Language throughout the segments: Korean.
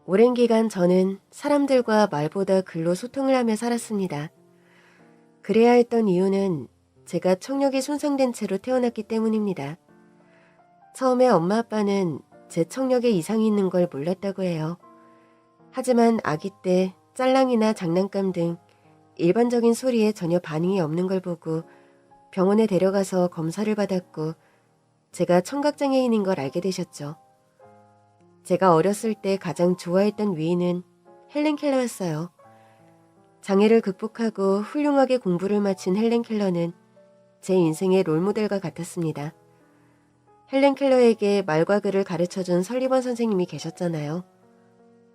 오랜 기간 저는 사람들과 말보다 글로 소통을 하며 살았습니다. 그래야 했던 이유는 제가 청력이 손상된 채로 태어났기 때문입니다. 처음에 엄마 아빠는 제 청력에 이상이 있는 걸 몰랐다고 해요. 하지만 아기 때 짤랑이나 장난감 등 일반적인 소리에 전혀 반응이 없는 걸 보고 병원에 데려가서 검사를 받았고 제가 청각장애인인 걸 알게 되셨죠. 제가 어렸을 때 가장 좋아했던 위인은 헬렌 켈러였어요. 장애를 극복하고 훌륭하게 공부를 마친 헬렌 켈러는 제 인생의 롤모델과 같았습니다. 헬렌 켈러에게 말과 글을 가르쳐준 설리번 선생님이 계셨잖아요.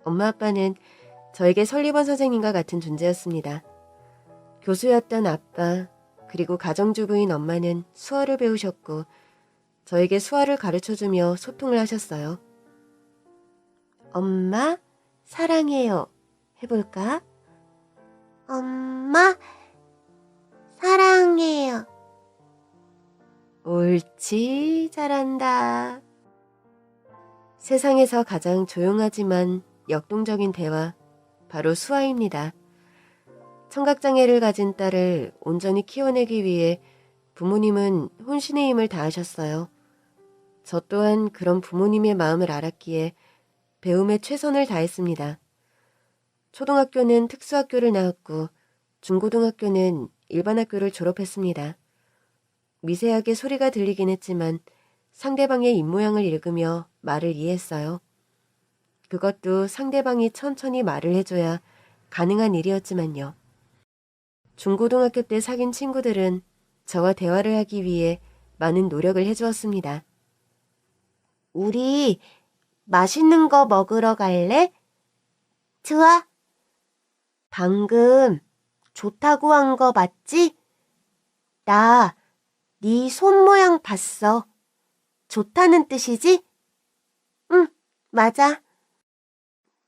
엄마 아빠는 저에게 설리번 선생님과 같은 존재였습니다. 교수였던 아빠 그리고 가정주부인 엄마는 수어를 배우셨고 저에게 수어를 가르쳐주며 소통을 하셨어요. 엄마 사랑해요 해볼까? 엄마, 사랑해요. 옳지, 잘한다. 세상에서 가장 조용하지만 역동적인 대화, 바로 수아입니다. 청각장애를 가진 딸을 온전히 키워내기 위해 부모님은 혼신의 힘을 다하셨어요. 저 또한 그런 부모님의 마음을 알았기에 배움에 최선을 다했습니다. 초등학교는 특수학교를 나왔고 중고등학교는 일반 학교를 졸업했습니다. 미세하게 소리가 들리긴 했지만 상대방의 입모양을 읽으며 말을 이해했어요. 그것도 상대방이 천천히 말을 해줘야 가능한 일이었지만요. 중고등학교 때 사귄 친구들은 저와 대화를 하기 위해 많은 노력을 해주었습니다. 우리 맛있는 거 먹으러 갈래? 좋아. 방금 좋다고 한 거 맞지? 나 네 손 모양 봤어. 좋다는 뜻이지? 응, 맞아.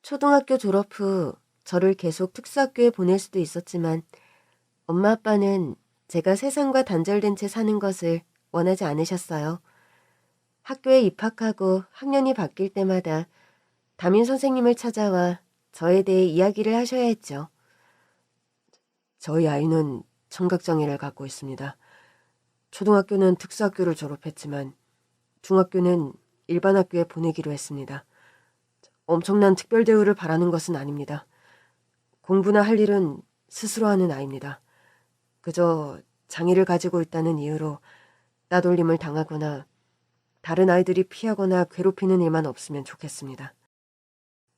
초등학교 졸업 후 저를 계속 특수학교에 보낼 수도 있었지만 엄마 아빠는 제가 세상과 단절된 채 사는 것을 원하지 않으셨어요. 학교에 입학하고 학년이 바뀔 때마다 담임 선생님을 찾아와 저에 대해 이야기를 하셔야 했죠. 저희 아이는 청각장애를 갖고 있습니다. 초등학교는 특수학교를 졸업했지만 중학교는 일반 학교에 보내기로 했습니다. 엄청난 특별 대우를 바라는 것은 아닙니다. 공부나 할 일은 스스로 하는 아이입니다. 그저 장애를 가지고 있다는 이유로 따돌림을 당하거나 다른 아이들이 피하거나 괴롭히는 일만 없으면 좋겠습니다.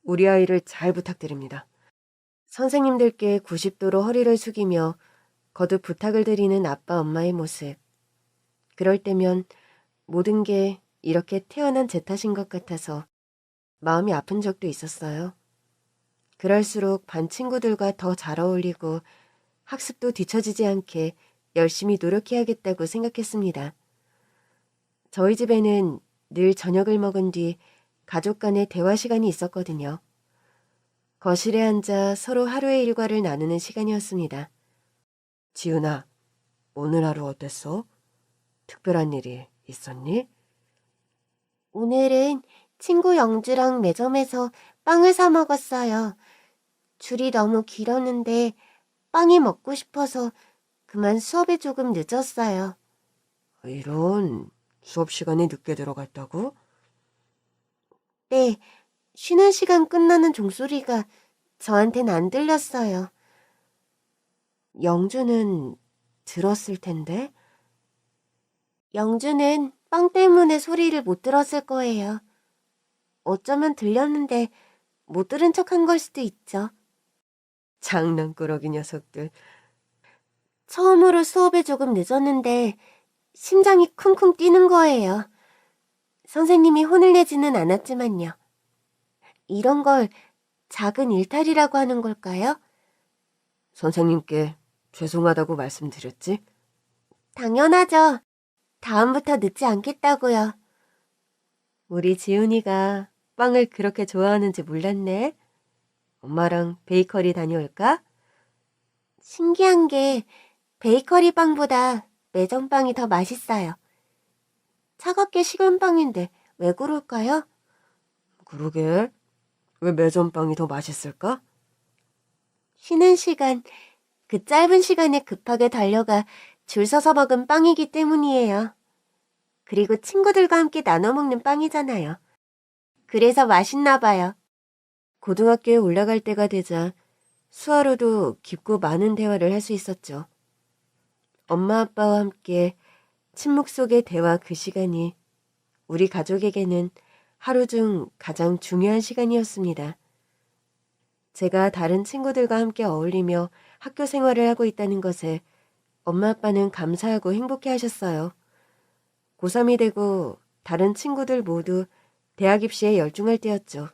우리 아이를 잘 부탁드립니다. 선생님들께 90도로 허리를 숙이며 거듭 부탁을 드리는 아빠 엄마의 모습. 그럴 때면 모든 게 이렇게 태어난 제 탓인 것 같아서 마음이 아픈 적도 있었어요. 그럴수록 반 친구들과 더 잘 어울리고 학습도 뒤처지지 않게 열심히 노력해야겠다고 생각했습니다. 저희 집에는 늘 저녁을 먹은 뒤 가족 간의 대화 시간이 있었거든요. 거실에 앉아 서로 하루의 일과를 나누는 시간이었습니다. 지은아, 오늘 하루 어땠어? 특별한 일이 있었니? 오늘은 친구 영주랑 매점에서 빵을 사 먹었어요. 줄이 너무 길었는데 빵이 먹고 싶어서 그만 수업에 조금 늦었어요. 이런, 수업 시간이 늦게 들어갔다고? 네, 쉬는 시간 끝나는 종소리가 저한텐 안 들렸어요. 영주는 들었을 텐데? 영주는 빵 때문에 소리를 못 들었을 거예요. 어쩌면 들렸는데 못 들은 척한 걸 수도 있죠. 장난꾸러기 녀석들. 처음으로 수업에 조금 늦었는데 심장이 쿵쿵 뛰는 거예요. 선생님이 혼을 내지는 않았지만요. 이런 걸 작은 일탈이라고 하는 걸까요? 선생님께 죄송하다고 말씀드렸지? 당연하죠. 다음부터 늦지 않겠다고요. 우리 지훈이가 빵을 그렇게 좋아하는지 몰랐네. 엄마랑 베이커리 다녀올까? 신기한 게 베이커리 빵보다 매점 빵이 더 맛있어요. 차갑게 식은 빵인데 왜 그럴까요? 그러게. 왜 매점빵이 더 맛있을까? 쉬는 시간, 그 짧은 시간에 급하게 달려가 줄 서서 먹은 빵이기 때문이에요. 그리고 친구들과 함께 나눠 먹는 빵이잖아요. 그래서 맛있나 봐요. 고등학교에 올라갈 때가 되자 수아로도 깊고 많은 대화를 할 수 있었죠. 엄마 아빠와 함께 침묵 속의 대화 그 시간이 우리 가족에게는 하루 중 가장 중요한 시간이었습니다. 제가 다른 친구들과 함께 어울리며 학교 생활을 하고 있다는 것에 엄마 아빠는 감사하고 행복해 하셨어요. 고3이 되고 다른 친구들 모두 대학 입시에 열중할 때였죠.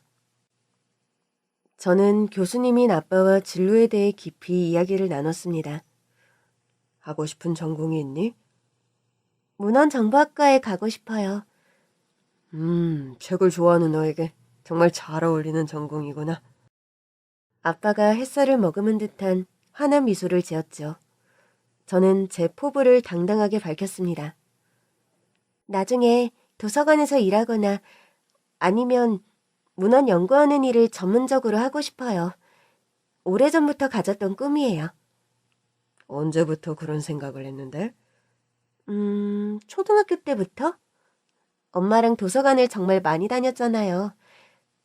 저는 교수님인 아빠와 진로에 대해 깊이 이야기를 나눴습니다. 하고 싶은 전공이 있니? 문헌정보학과에 가고 싶어요. 책을 좋아하는 너에게 정말 잘 어울리는 전공이구나. 아빠가 햇살을 머금은 듯한 환한 미소를 지었죠. 저는 제 포부를 당당하게 밝혔습니다. 나중에 도서관에서 일하거나 아니면 문헌 연구하는 일을 전문적으로 하고 싶어요. 오래전부터 가졌던 꿈이에요. 언제부터 그런 생각을 했는데? 초등학교 때부터? 엄마랑 도서관을 정말 많이 다녔잖아요.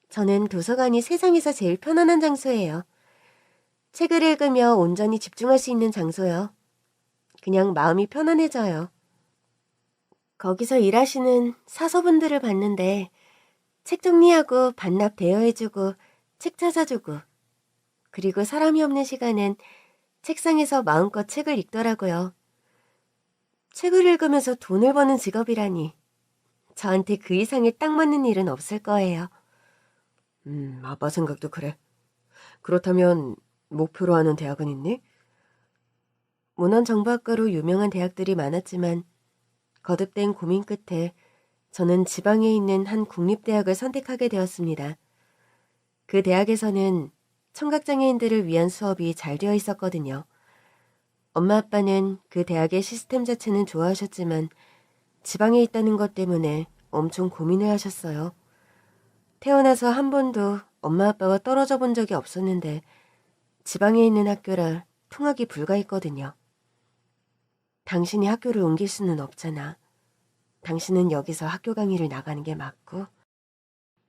저는 도서관이 세상에서 제일 편안한 장소예요. 책을 읽으며 온전히 집중할 수 있는 장소요. 그냥 마음이 편안해져요. 거기서 일하시는 사서분들을 봤는데 책 정리하고 반납 대여해주고 책 찾아주고 그리고 사람이 없는 시간엔 책상에서 마음껏 책을 읽더라고요. 책을 읽으면서 돈을 버는 직업이라니 저한테 그 이상의 딱 맞는 일은 없을 거예요. 아빠 생각도 그래. 그렇다면 목표로 하는 대학은 있니? 문헌정보학과로 유명한 대학들이 많았지만 거듭된 고민 끝에 저는 지방에 있는 한 국립대학을 선택하게 되었습니다. 그 대학에서는 청각장애인들을 위한 수업이 잘 되어 있었거든요. 엄마 아빠는 그 대학의 시스템 자체는 좋아하셨지만 지방에 있다는 것 때문에 엄청 고민을 하셨어요. 태어나서 한 번도 엄마 아빠와 떨어져 본 적이 없었는데 지방에 있는 학교라 통학이 불가했거든요. 당신이 학교를 옮길 수는 없잖아. 당신은 여기서 학교 강의를 나가는 게 맞고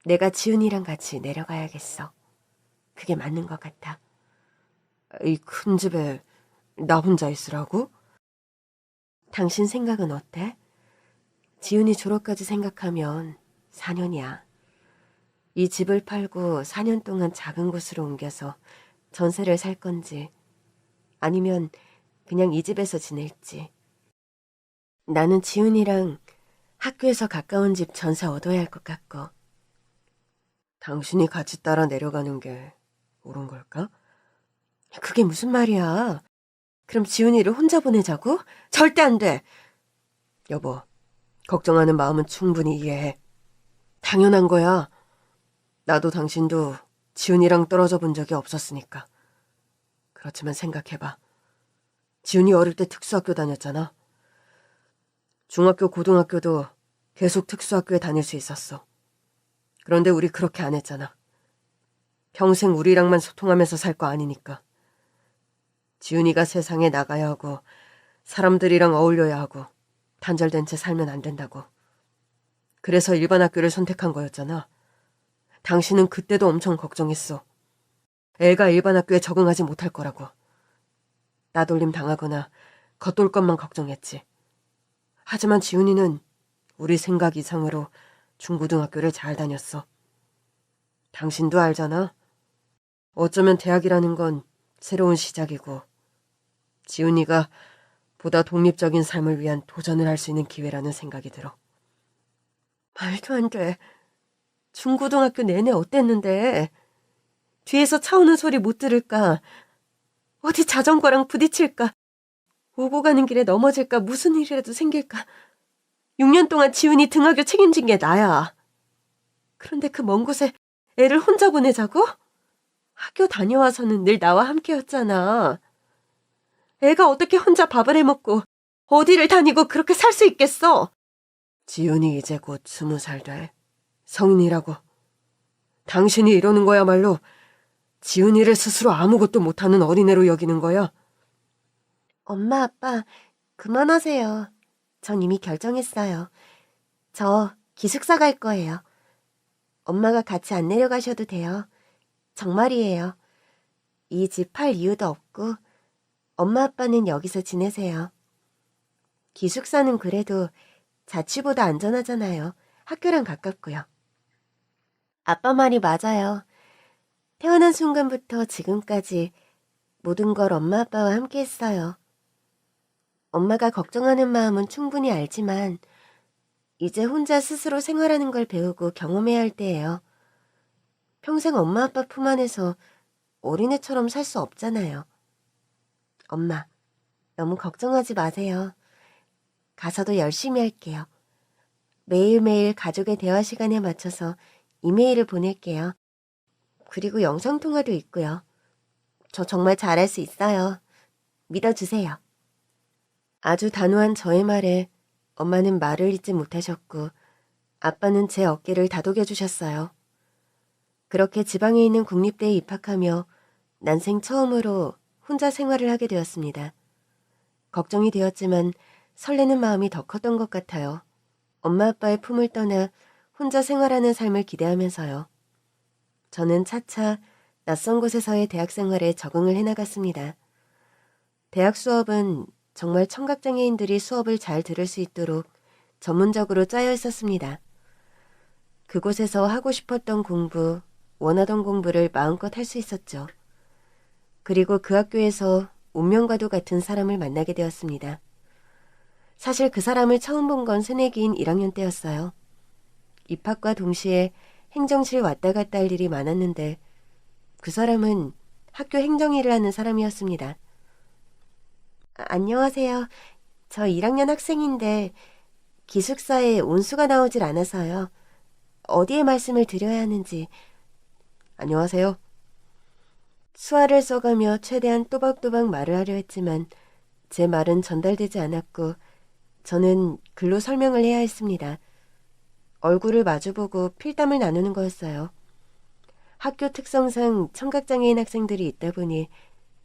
내가 지훈이랑 같이 내려가야겠어. 그게 맞는 것 같아. 이 큰 집에 나 혼자 있으라고? 당신 생각은 어때? 지훈이 졸업까지 생각하면 4년이야. 이 집을 팔고 4년 동안 작은 곳으로 옮겨서 전세를 살 건지 아니면 그냥 이 집에서 지낼지. 나는 지훈이랑 학교에서 가까운 집 전세 얻어야 할 것 같고. 당신이 같이 따라 내려가는 게 옳은 걸까? 그게 무슨 말이야? 그럼 지훈이를 혼자 보내자고? 절대 안 돼! 여보, 걱정하는 마음은 충분히 이해해. 당연한 거야. 나도 당신도 지훈이랑 떨어져 본 적이 없었으니까. 그렇지만 생각해봐. 지훈이 어릴 때 특수학교 다녔잖아. 중학교, 고등학교도 계속 특수학교에 다닐 수 있었어. 그런데 우리 그렇게 안 했잖아. 평생 우리랑만 소통하면서 살 거 아니니까. 지훈이가 세상에 나가야 하고 사람들이랑 어울려야 하고 단절된 채 살면 안 된다고. 그래서 일반 학교를 선택한 거였잖아. 당신은 그때도 엄청 걱정했어. 애가 일반 학교에 적응하지 못할 거라고. 따돌림 당하거나 겉돌 것만 걱정했지. 하지만 지훈이는 우리 생각 이상으로 중고등학교를 잘 다녔어. 당신도 알잖아. 어쩌면 대학이라는 건 새로운 시작이고 지훈이가 보다 독립적인 삶을 위한 도전을 할 수 있는 기회라는 생각이 들어. 말도 안 돼. 중고등학교 내내 어땠는데? 뒤에서 차 오는 소리 못 들을까? 어디 자전거랑 부딪힐까? 오고 가는 길에 넘어질까? 무슨 일이라도 생길까? 6년 동안 지훈이 등하교 책임진 게 나야. 그런데 그 먼 곳에 애를 혼자 보내자고? 학교 다녀와서는 늘 나와 함께였잖아. 애가 어떻게 혼자 밥을 해먹고 어디를 다니고 그렇게 살 수 있겠어? 지훈이 이제 곧 20살 돼. 성인이라고. 당신이 이러는 거야말로 지훈이를 스스로 아무것도 못하는 어린애로 여기는 거야. 엄마, 아빠, 그만하세요. 전 이미 결정했어요. 저 기숙사 갈 거예요. 엄마가 같이 안 내려가셔도 돼요. 정말이에요. 이 집 팔 이유도 없고 엄마 아빠는 여기서 지내세요. 기숙사는 그래도 자취보다 안전하잖아요. 학교랑 가깝고요. 아빠 말이 맞아요. 태어난 순간부터 지금까지 모든 걸 엄마 아빠와 함께 했어요. 엄마가 걱정하는 마음은 충분히 알지만 이제 혼자 스스로 생활하는 걸 배우고 경험해야 할 때예요. 평생 엄마 아빠 품 안에서 어린애처럼 살 수 없잖아요. 엄마, 너무 걱정하지 마세요. 가서도 열심히 할게요. 매일매일 가족의 대화 시간에 맞춰서 이메일을 보낼게요. 그리고 영상통화도 있고요. 저 정말 잘할 수 있어요. 믿어주세요. 아주 단호한 저의 말에 엄마는 말을 잇지 못하셨고 아빠는 제 어깨를 다독여 주셨어요. 그렇게 지방에 있는 국립대에 입학하며 난생 처음으로 혼자 생활을 하게 되었습니다. 걱정이 되었지만 설레는 마음이 더 컸던 것 같아요. 엄마 아빠의 품을 떠나 혼자 생활하는 삶을 기대하면서요. 저는 차차 낯선 곳에서의 대학 생활에 적응을 해나갔습니다. 대학 수업은 정말 청각장애인들이 수업을 잘 들을 수 있도록 전문적으로 짜여 있었습니다. 그곳에서 하고 싶었던 공부, 원하던 공부를 마음껏 할 수 있었죠. 그리고 그 학교에서 운명과도 같은 사람을 만나게 되었습니다. 사실 그 사람을 처음 본 건 새내기인 1학년 때였어요. 입학과 동시에 행정실 왔다 갔다 할 일이 많았는데 그 사람은 학교 행정일을 하는 사람이었습니다. 안녕하세요. 저 1학년 학생인데 기숙사에 온수가 나오질 않아서요. 어디에 말씀을 드려야 하는지. 안녕하세요. 수화를 써가며 최대한 또박또박 말을 하려 했지만 제 말은 전달되지 않았고 저는 글로 설명을 해야 했습니다. 얼굴을 마주보고 필담을 나누는 거였어요. 학교 특성상 청각장애인 학생들이 있다 보니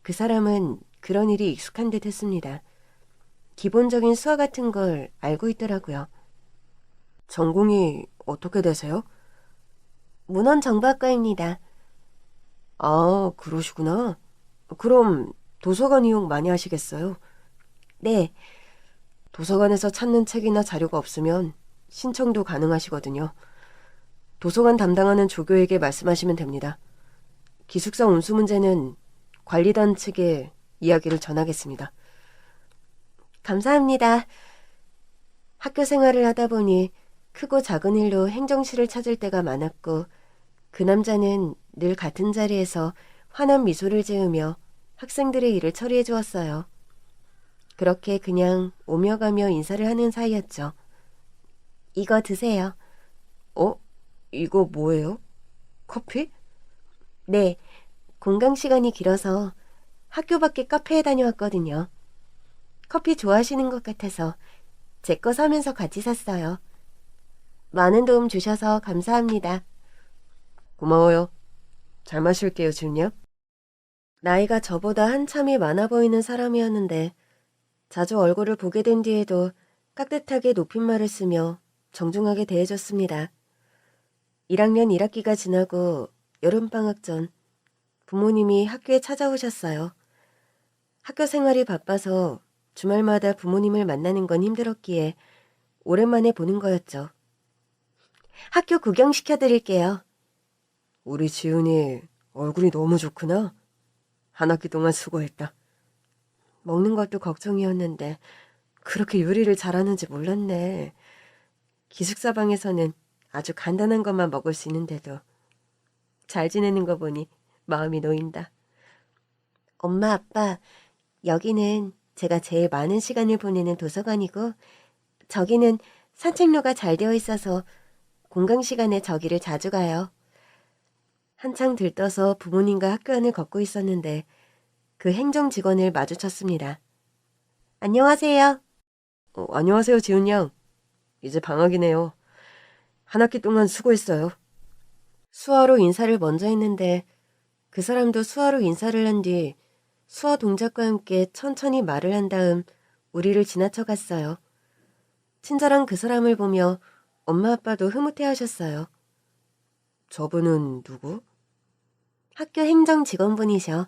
그 사람은 그런 일이 익숙한 듯 했습니다. 기본적인 수화 같은 걸 알고 있더라고요. 전공이 어떻게 되세요? 문헌정보학과입니다. 아, 그러시구나. 그럼 도서관 이용 많이 하시겠어요? 네. 도서관에서 찾는 책이나 자료가 없으면 신청도 가능하시거든요. 도서관 담당하는 조교에게 말씀하시면 됩니다. 기숙사 온수 문제는 관리단 측에 이야기를 전하겠습니다. 감사합니다. 학교 생활을 하다 보니 크고 작은 일로 행정실을 찾을 때가 많았고 그 남자는 늘 같은 자리에서 환한 미소를 지으며 학생들의 일을 처리해 주었어요. 그렇게 그냥 오며 가며 인사를 하는 사이였죠. 이거 드세요. 어? 이거 뭐예요? 커피? 네, 공강 시간이 길어서 학교 밖에 카페에 다녀왔거든요. 커피 좋아하시는 것 같아서 제 거 사면서 같이 샀어요. 많은 도움 주셔서 감사합니다. 고마워요. 잘 마실게요, 지훈요. 나이가 저보다 한참이 많아 보이는 사람이었는데 자주 얼굴을 보게 된 뒤에도 깍듯하게 높임말을 쓰며 정중하게 대해줬습니다. 1학년 1학기가 지나고 여름방학 전 부모님이 학교에 찾아오셨어요. 학교 생활이 바빠서 주말마다 부모님을 만나는 건 힘들었기에 오랜만에 보는 거였죠. 학교 구경시켜드릴게요. 우리 지훈이 얼굴이 너무 좋구나. 한 학기 동안 수고했다. 먹는 것도 걱정이었는데 그렇게 요리를 잘하는지 몰랐네. 기숙사 방에서는 아주 간단한 것만 먹을 수 있는데도 잘 지내는 거 보니 마음이 놓인다. 엄마, 아빠, 여기는 제가 제일 많은 시간을 보내는 도서관이고 저기는 산책로가 잘 되어 있어서 공강 시간에 저기를 자주 가요. 한창 들떠서 부모님과 학교 안을 걷고 있었는데 그 행정 직원을 마주쳤습니다. 안녕하세요. 안녕하세요, 지훈 양. 이제 방학이네요. 한 학기 동안 수고했어요. 수화로 인사를 먼저 했는데 그 사람도 수화로 인사를 한 뒤 수화 동작과 함께 천천히 말을 한 다음 우리를 지나쳐 갔어요. 친절한 그 사람을 보며 엄마 아빠도 흐뭇해하셨어요. 저분은 누구? 학교 행정 직원분이셔.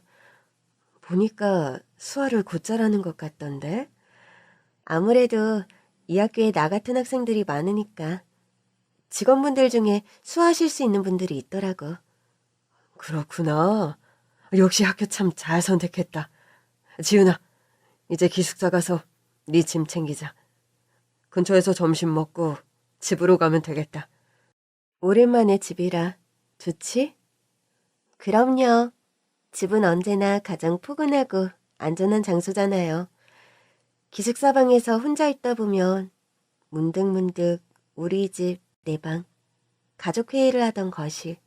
보니까 수화를 곧잘하는 것 같던데. 아무래도 이 학교에 나 같은 학생들이 많으니까 직원분들 중에 수화하실 수 있는 분들이 있더라고. 그렇구나. 역시 학교 참 잘 선택했다. 지은아, 이제 기숙사 가서 네 짐 챙기자. 근처에서 점심 먹고 집으로 가면 되겠다. 오랜만에 집이라 좋지? 그럼요. 집은 언제나 가장 포근하고 안전한 장소잖아요. 기숙사 방에서 혼자 있다 보면 문득문득 우리 집, 내 방, 가족 회의를 하던 거실,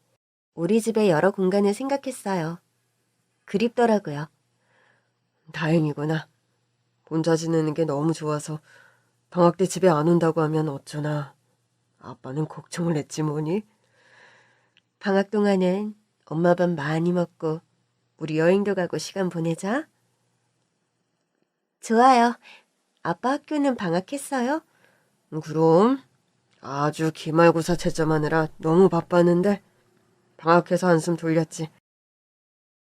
우리 집의 여러 공간을 생각했어요. 그립더라고요. 다행이구나. 혼자 지내는 게 너무 좋아서 방학 때 집에 안 온다고 하면 어쩌나. 아빠는 걱정을 했지 뭐니? 방학 동안은 엄마 밥 많이 먹고 우리 여행도 가고 시간 보내자. 좋아요. 아빠 학교는 방학했어요? 그럼 아주 기말고사 채점하느라 너무 바빴는데 방학해서 한숨 돌렸지.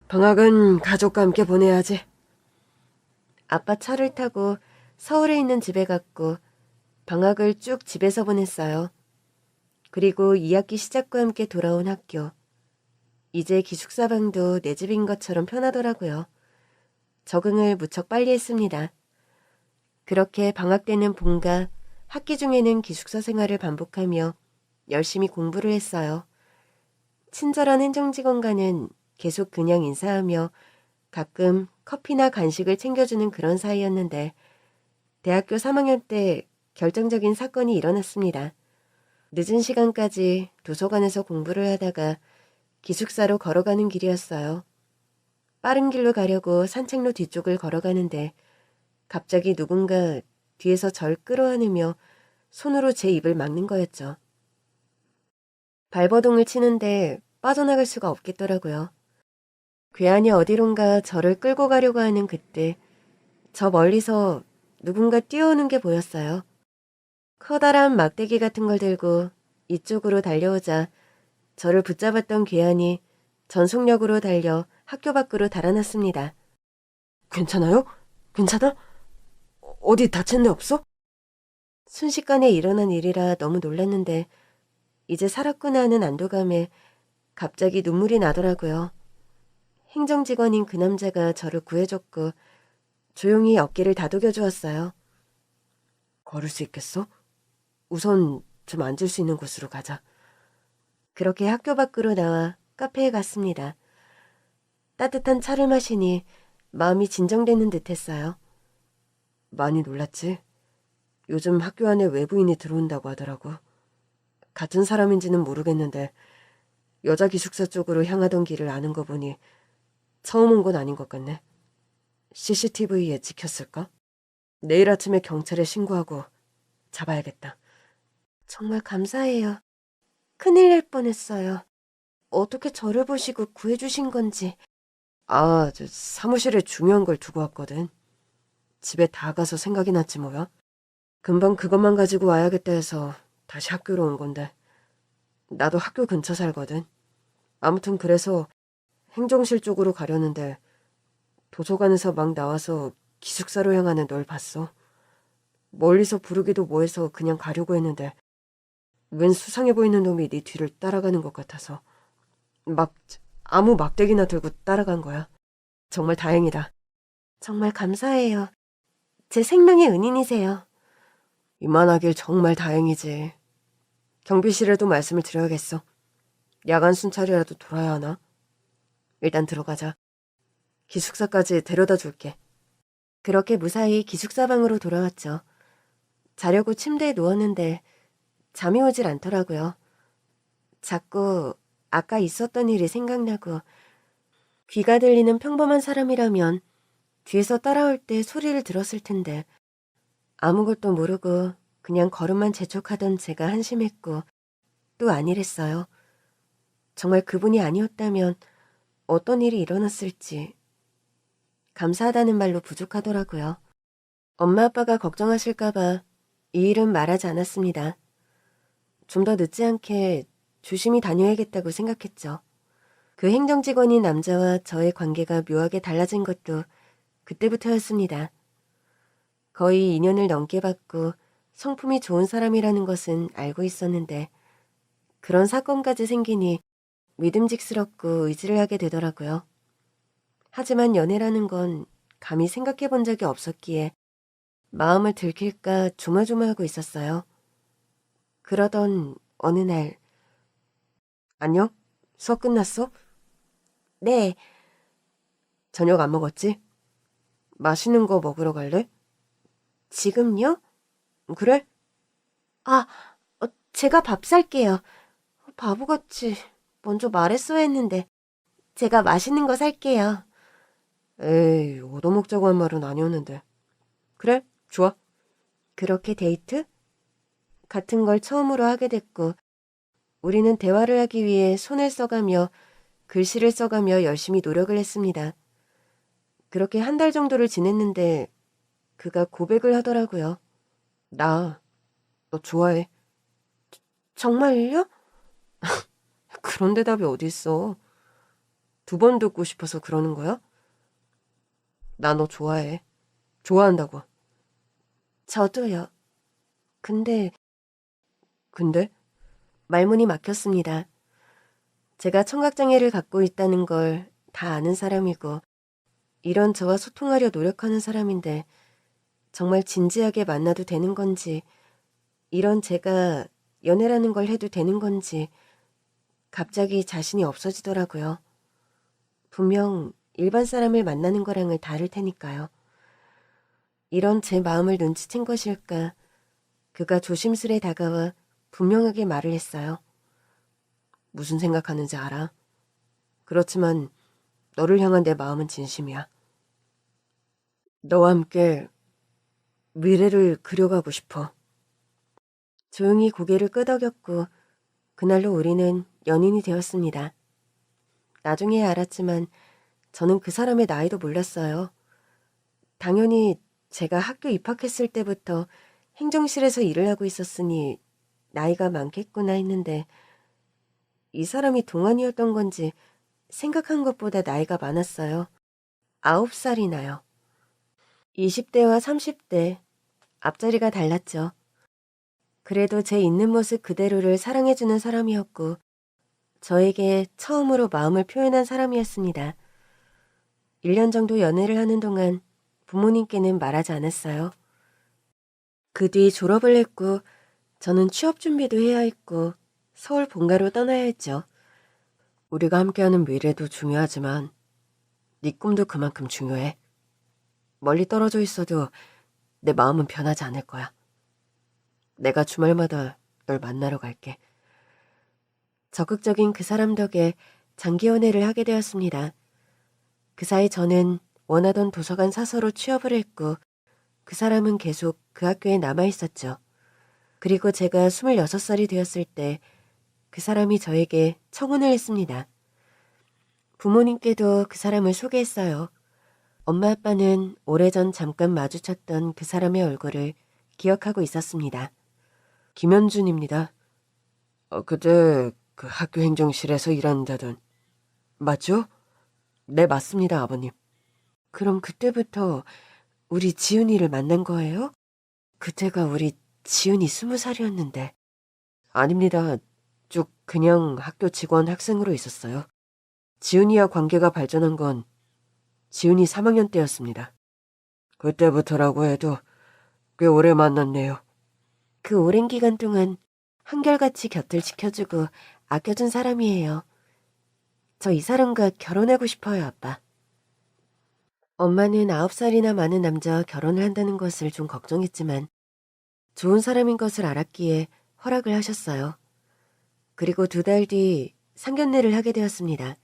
방학은 가족과 함께 보내야지. 아빠 차를 타고 서울에 있는 집에 갔고 방학을 쭉 집에서 보냈어요. 그리고 2학기 시작과 함께 돌아온 학교. 이제 기숙사 방도 내 집인 것처럼 편하더라고요. 적응을 무척 빨리 했습니다. 그렇게 방학 때는 본가, 학기 중에는 기숙사 생활을 반복하며 열심히 공부를 했어요. 친절한 행정직원과는 계속 그냥 인사하며 가끔 커피나 간식을 챙겨주는 그런 사이였는데 대학교 3학년 때 결정적인 사건이 일어났습니다. 늦은 시간까지 도서관에서 공부를 하다가 기숙사로 걸어가는 길이었어요. 빠른 길로 가려고 산책로 뒤쪽을 걸어가는데 갑자기 누군가 뒤에서 절 끌어안으며 손으로 제 입을 막는 거였죠. 발버둥을 치는데 빠져나갈 수가 없겠더라고요. 괴한이 어디론가 저를 끌고 가려고 하는 그때 저 멀리서 누군가 뛰어오는 게 보였어요. 커다란 막대기 같은 걸 들고 이쪽으로 달려오자 저를 붙잡았던 괴한이 전속력으로 달려 학교 밖으로 달아났습니다. 괜찮아요? 괜찮아? 어디 다친 데 없어? 순식간에 일어난 일이라 너무 놀랐는데 이제 살았구나 하는 안도감에 갑자기 눈물이 나더라고요. 행정직원인 그 남자가 저를 구해줬고 조용히 어깨를 다독여 주었어요. 걸을 수 있겠어? 우선 좀 앉을 수 있는 곳으로 가자. 그렇게 학교 밖으로 나와 카페에 갔습니다. 따뜻한 차를 마시니 마음이 진정되는 듯 했어요. 많이 놀랐지? 요즘 학교 안에 외부인이 들어온다고 하더라고. 같은 사람인지는 모르겠는데 여자 기숙사 쪽으로 향하던 길을 아는 거 보니 처음 온 건 아닌 것 같네. CCTV에 찍혔을까? 내일 아침에 경찰에 신고하고 잡아야겠다. 정말 감사해요. 큰일 날 뻔했어요. 어떻게 저를 보시고 구해주신 건지. 저 사무실에 중요한 걸 두고 왔거든. 집에 다 가서 생각이 났지 뭐야. 금방 그것만 가지고 와야겠다 해서 다시 학교로 온 건데. 나도 학교 근처 살거든. 아무튼 그래서 행정실 쪽으로 가려는데 도서관에서 막 나와서 기숙사로 향하는 널 봤어. 멀리서 부르기도 뭐해서 그냥 가려고 했는데 웬 수상해 보이는 놈이 네 뒤를 따라가는 것 같아서 막 아무 막대기나 들고 따라간 거야. 정말 다행이다. 정말 감사해요. 제 생명의 은인이세요. 이만하길 정말 다행이지. 경비실에도 말씀을 드려야겠어. 야간 순찰이라도 돌아야 하나? 일단 들어가자. 기숙사까지 데려다 줄게. 그렇게 무사히 기숙사 방으로 돌아왔죠. 자려고 침대에 누웠는데 잠이 오질 않더라고요. 자꾸 아까 있었던 일이 생각나고 귀가 들리는 평범한 사람이라면 뒤에서 따라올 때 소리를 들었을 텐데 아무것도 모르고 그냥 걸음만 재촉하던 제가 한심했고 또 아니랬어요. 정말 그분이 아니었다면 어떤 일이 일어났을지 감사하다는 말로 부족하더라고요. 엄마 아빠가 걱정하실까봐 이 일은 말하지 않았습니다. 좀 더 늦지 않게 조심히 다녀야겠다고 생각했죠. 그 행정직원인 남자와 저의 관계가 묘하게 달라진 것도 그때부터였습니다. 거의 2년을 넘게 받고 성품이 좋은 사람이라는 것은 알고 있었는데 그런 사건까지 생기니 믿음직스럽고 의지를 하게 되더라고요. 하지만 연애라는 건 감히 생각해 본 적이 없었기에 마음을 들킬까 조마조마하고 있었어요. 그러던 어느 날 안녕? 수업 끝났어? 네. 저녁 안 먹었지? 맛있는 거 먹으러 갈래? 지금요? 그래? 아, 제가 밥 살게요. 바보같이 먼저 말했어야 했는데 제가 맛있는 거 살게요. 에이, 얻어먹자고 한 말은 아니었는데. 그래, 좋아. 그렇게 데이트? 같은 걸 처음으로 하게 됐고 우리는 대화를 하기 위해 손을 써가며 글씨를 써가며 열심히 노력을 했습니다. 그렇게 한 달 정도를 지냈는데 그가 고백을 하더라고요. 나, 너 좋아해. 정말요? 그런 대답이 어딨어. 2번 듣고 싶어서 그러는 거야? 나 너 좋아해. 좋아한다고. 저도요. 근데 말문이 막혔습니다. 제가 청각장애를 갖고 있다는 걸 다 아는 사람이고 이런 저와 소통하려 노력하는 사람인데 정말 진지하게 만나도 되는 건지 이런 제가 연애라는 걸 해도 되는 건지 갑자기 자신이 없어지더라고요. 분명 일반 사람을 만나는 거랑은 다를 테니까요. 이런 제 마음을 눈치챈 것일까 그가 조심스레 다가와 분명하게 말을 했어요. 무슨 생각하는지 알아. 그렇지만 너를 향한 내 마음은 진심이야. 너와 함께 미래를 그려가고 싶어. 조용히 고개를 끄덕였고 그날로 우리는 연인이 되었습니다. 나중에 알았지만 저는 그 사람의 나이도 몰랐어요. 당연히 제가 학교 입학했을 때부터 행정실에서 일을 하고 있었으니 나이가 많겠구나 했는데 이 사람이 동안이었던 건지 생각한 것보다 나이가 많았어요. 9살이나요. 20대와 30대, 앞자리가 달랐죠. 그래도 제 있는 모습 그대로를 사랑해주는 사람이었고 저에게 처음으로 마음을 표현한 사람이었습니다. 1년 정도 연애를 하는 동안 부모님께는 말하지 않았어요. 그 뒤 졸업을 했고 저는 취업 준비도 해야 했고 서울 본가로 떠나야 했죠. 우리가 함께하는 미래도 중요하지만 네 꿈도 그만큼 중요해. 멀리 떨어져 있어도 내 마음은 변하지 않을 거야. 내가 주말마다 널 만나러 갈게. 적극적인 그 사람 덕에 장기 연애를 하게 되었습니다. 그 사이 저는 원하던 도서관 사서로 취업을 했고 그 사람은 계속 그 학교에 남아 있었죠. 그리고 제가 26살이 되었을 때 그 사람이 저에게 청혼을 했습니다. 부모님께도 그 사람을 소개했어요. 엄마 아빠는 오래전 잠깐 마주쳤던 그 사람의 얼굴을 기억하고 있었습니다. 김현준입니다. 그때 그 학교 행정실에서 일한다던. 맞죠? 네, 맞습니다, 아버님. 그럼 그때부터 우리 지훈이를 만난 거예요? 그때가 우리 지훈이 20살이었는데. 아닙니다. 쭉 그냥 학교 직원 학생으로 있었어요. 지훈이와 관계가 발전한 건 지훈이 3학년 때였습니다. 그때부터라고 해도 꽤 오래 만났네요. 그 오랜 기간 동안 한결같이 곁을 지켜주고 아껴준 사람이에요. 저 이 사람과 결혼하고 싶어요, 아빠. 엄마는 9살이나 많은 남자와 결혼을 한다는 것을 좀 걱정했지만 좋은 사람인 것을 알았기에 허락을 하셨어요. 그리고 2달 뒤 상견례를 하게 되었습니다.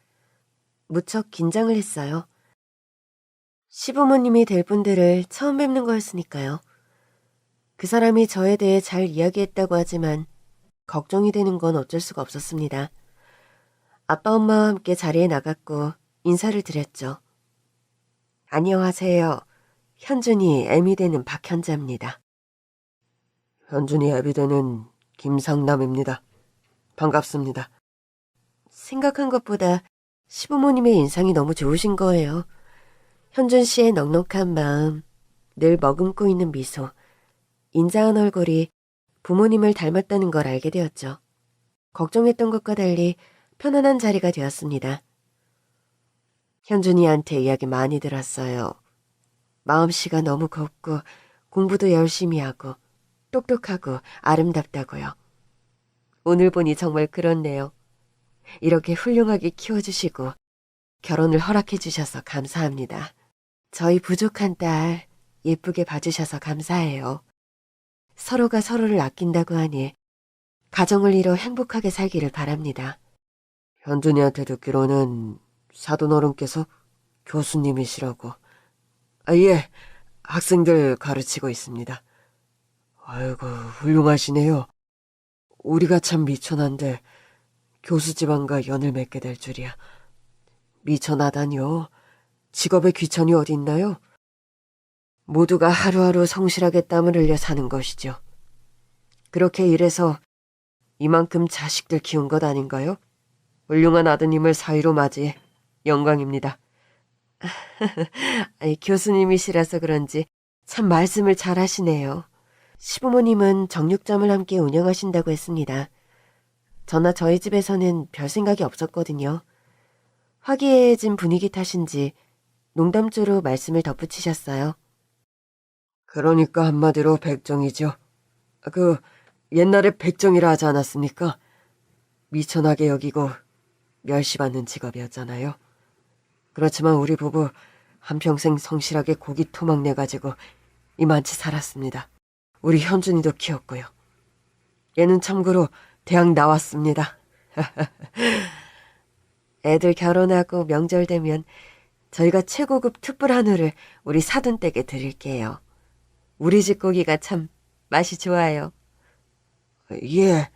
무척 긴장을 했어요. 시부모님이 될 분들을 처음 뵙는 거였으니까요. 그 사람이 저에 대해 잘 이야기했다고 하지만 걱정이 되는 건 어쩔 수가 없었습니다. 아빠 엄마와 함께 자리에 나갔고 인사를 드렸죠. 안녕하세요. 현준이 애미 되는 박현자입니다. 현준이 애비 되는 김상남입니다. 반갑습니다. 생각한 것보다 시부모님의 인상이 너무 좋으신 거예요. 현준 씨의 넉넉한 마음, 늘 머금고 있는 미소, 인자한 얼굴이 부모님을 닮았다는 걸 알게 되었죠. 걱정했던 것과 달리 편안한 자리가 되었습니다. 현준이한테 이야기 많이 들었어요. 마음씨가 너무 곱고 공부도 열심히 하고 똑똑하고 아름답다고요. 오늘 보니 정말 그렇네요. 이렇게 훌륭하게 키워주시고 결혼을 허락해 주셔서 감사합니다. 저희 부족한 딸 예쁘게 봐주셔서 감사해요. 서로가 서로를 아낀다고 하니 가정을 이뤄 행복하게 살기를 바랍니다. 현준이한테 듣기로는 사돈 어른께서 교수님이시라고. 예, 학생들 가르치고 있습니다. 아이고, 훌륭하시네요. 우리가 참 미천한데 교수 집안과 연을 맺게 될 줄이야. 미천하다니요. 직업에 귀천이 어디 있나요? 모두가 하루하루 성실하게 땀을 흘려 사는 것이죠. 그렇게 일해서 이만큼 자식들 키운 것 아닌가요? 훌륭한 아드님을 사위로 맞이해 영광입니다. 아니, 교수님이시라서 그런지 참 말씀을 잘 하시네요. 시부모님은 정육점을 함께 운영하신다고 했습니다. 저나 저희 집에서는 별 생각이 없었거든요. 화기애애해진 분위기 탓인지 농담조로 말씀을 덧붙이셨어요. 그러니까 한마디로 백정이죠. 옛날에 백정이라 하지 않았습니까? 미천하게 여기고 멸시받는 직업이었잖아요. 그렇지만 우리 부부 한평생 성실하게 고기 토막 내가지고 이만치 살았습니다. 우리 현준이도 키웠고요. 얘는 참고로 대학 나왔습니다. 애들 결혼하고 명절 되면 저희가 최고급 특불 한우를 우리 사돈댁에 드릴게요. 우리 집 고기가 참 맛이 좋아요. 예,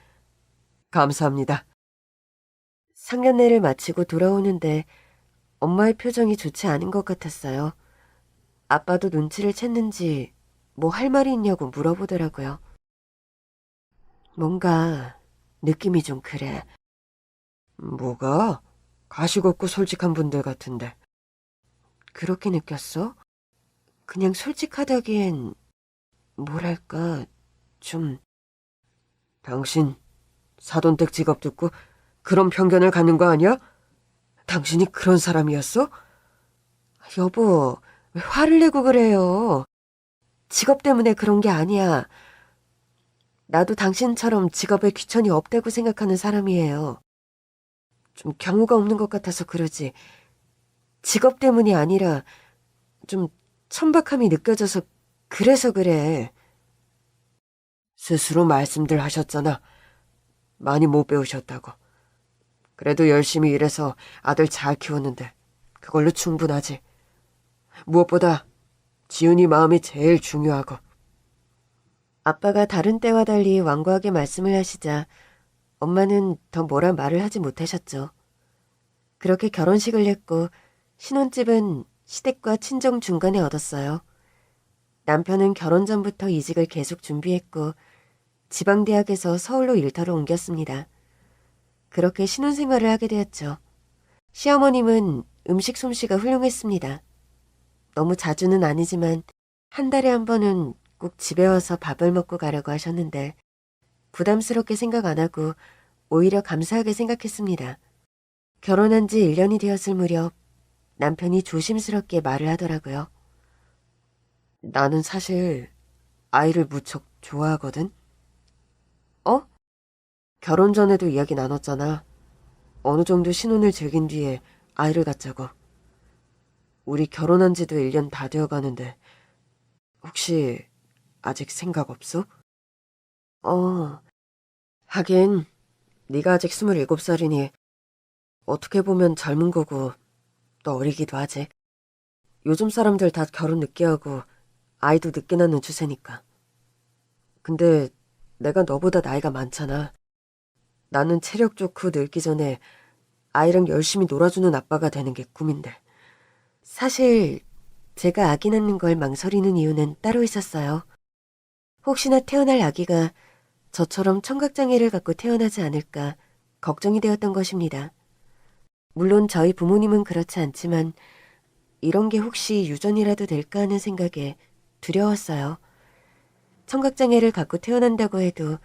감사합니다. 상견례를 마치고 돌아오는데 엄마의 표정이 좋지 않은 것 같았어요. 아빠도 눈치를 챘는지 뭐 할 말이 있냐고 물어보더라고요. 뭔가 느낌이 좀 그래. 뭐가? 가식 없고 솔직한 분들 같은데. 그렇게 느꼈어? 그냥 솔직하다기엔 뭐랄까 좀... 당신 사돈댁 직업 듣고 그런 편견을 갖는 거 아니야? 당신이 그런 사람이었어? 여보, 왜 화를 내고 그래요? 직업 때문에 그런 게 아니야. 나도 당신처럼 직업에 귀천이 없다고 생각하는 사람이에요. 좀 경우가 없는 것 같아서 그러지. 직업 때문이 아니라 좀 천박함이 느껴져서 그래서 그래. 스스로 말씀들 하셨잖아. 많이 못 배우셨다고. 그래도 열심히 일해서 아들 잘 키웠는데 그걸로 충분하지. 무엇보다 지훈이 마음이 제일 중요하고. 아빠가 다른 때와 달리 완고하게 말씀을 하시자 엄마는 더 뭐라 말을 하지 못하셨죠. 그렇게 결혼식을 했고 신혼집은 시댁과 친정 중간에 얻었어요. 남편은 결혼 전부터 이직을 계속 준비했고 지방대학에서 서울로 일터로 옮겼습니다. 그렇게 신혼생활을 하게 되었죠. 시어머님은 음식 솜씨가 훌륭했습니다. 너무 자주는 아니지만 한 달에 한 번은 꼭 집에 와서 밥을 먹고 가라고 하셨는데 부담스럽게 생각 안 하고 오히려 감사하게 생각했습니다. 결혼한 지 1년이 되었을 무렵 남편이 조심스럽게 말을 하더라고요. 나는 사실 아이를 무척 좋아하거든. 어? 결혼 전에도 이야기 나눴잖아. 어느 정도 신혼을 즐긴 뒤에 아이를 갖자고. 우리 결혼한 지도 1년 다 되어가는데 혹시 아직 생각 없어? 하긴 네가 아직 27살이니 어떻게 보면 젊은 거고 또 어리기도 하지. 요즘 사람들 다 결혼 늦게 하고 아이도 늦게 낳는 추세니까. 근데 내가 너보다 나이가 많잖아. 나는 체력 좋고 늙기 전에 아이랑 열심히 놀아주는 아빠가 되는 게 꿈인데. 사실 제가 아기 낳는 걸 망설이는 이유는 따로 있었어요. 혹시나 태어날 아기가 저처럼 청각장애를 갖고 태어나지 않을까 걱정이 되었던 것입니다. 물론 저희 부모님은 그렇지 않지만 이런 게 혹시 유전이라도 될까 하는 생각에 두려웠어요. 청각장애를 갖고 태어난다고 해도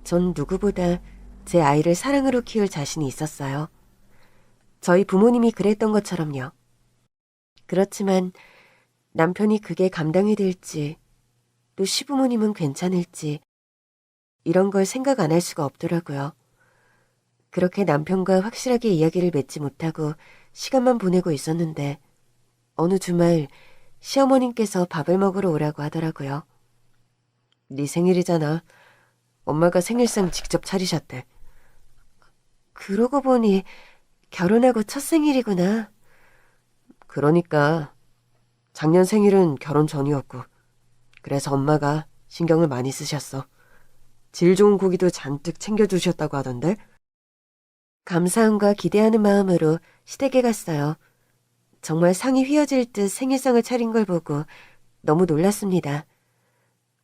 전 누구보다 제 아이를 사랑으로 키울 자신이 있었어요. 저희 부모님이 그랬던 것처럼요. 그렇지만 남편이 그게 감당이 될지 또 시부모님은 괜찮을지 이런 걸 생각 안 할 수가 없더라고요. 그렇게 남편과 확실하게 이야기를 맺지 못하고 시간만 보내고 있었는데 어느 주말 시어머님께서 밥을 먹으러 오라고 하더라고요. 네 생일이잖아. 엄마가 생일상 직접 차리셨대. 그러고 보니 결혼하고 첫 생일이구나. 그러니까 작년 생일은 결혼 전이었고 그래서 엄마가 신경을 많이 쓰셨어. 질 좋은 고기도 잔뜩 챙겨주셨다고 하던데. 감사함과 기대하는 마음으로 시댁에 갔어요. 정말 상이 휘어질 듯 생일상을 차린 걸 보고 너무 놀랐습니다.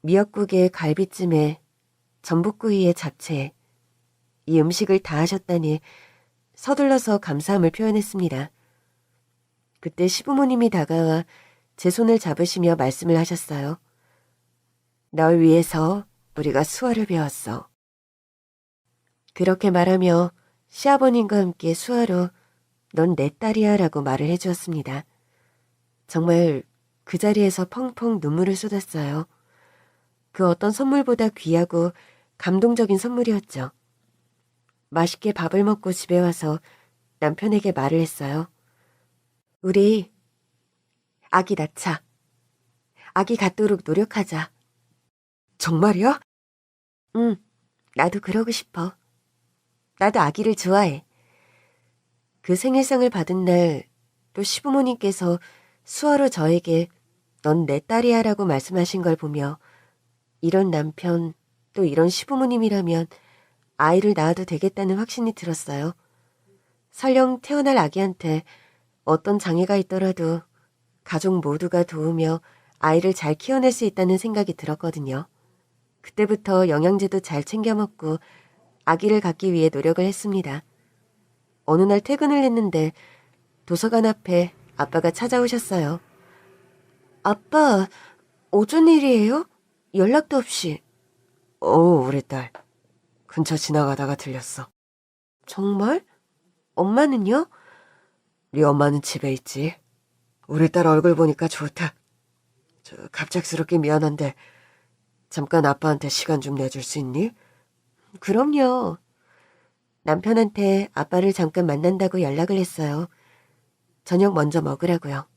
미역국에 갈비찜에 전복구이에 잡채. 이 음식을 다 하셨다니 서둘러서 감사함을 표현했습니다. 그때 시부모님이 다가와 제 손을 잡으시며 말씀을 하셨어요. 널 위해서 우리가 수화를 배웠어. 그렇게 말하며 시아버님과 함께 수화로 넌 내 딸이야 라고 말을 해주었습니다. 정말 그 자리에서 펑펑 눈물을 쏟았어요. 그 어떤 선물보다 귀하고 감동적인 선물이었죠. 맛있게 밥을 먹고 집에 와서 남편에게 말을 했어요. 우리 아기 낳자. 아기 갖도록 노력하자. 정말이야? 응, 나도 그러고 싶어. 나도 아기를 좋아해. 그 생일상을 받은 날 또 시부모님께서 수화로 저에게 넌 내 딸이야 라고 말씀하신 걸 보며 이런 남편 또 이런 시부모님이라면 아이를 낳아도 되겠다는 확신이 들었어요. 설령 태어날 아기한테 어떤 장애가 있더라도 가족 모두가 도우며 아이를 잘 키워낼 수 있다는 생각이 들었거든요. 그때부터 영양제도 잘 챙겨 먹고 아기를 갖기 위해 노력을 했습니다. 어느 날 퇴근을 했는데 도서관 앞에 아빠가 찾아오셨어요. 아빠, 어쩐 일이에요? 연락도 없이. 우리 딸. 근처 지나가다가 들렸어. 정말? 엄마는요? 네 엄마는 집에 있지. 우리 딸 얼굴 보니까 좋다. 갑작스럽게 미안한데 잠깐 아빠한테 시간 좀 내줄 수 있니? 그럼요. 남편한테 아빠를 잠깐 만난다고 연락을 했어요. 저녁 먼저 먹으라고요.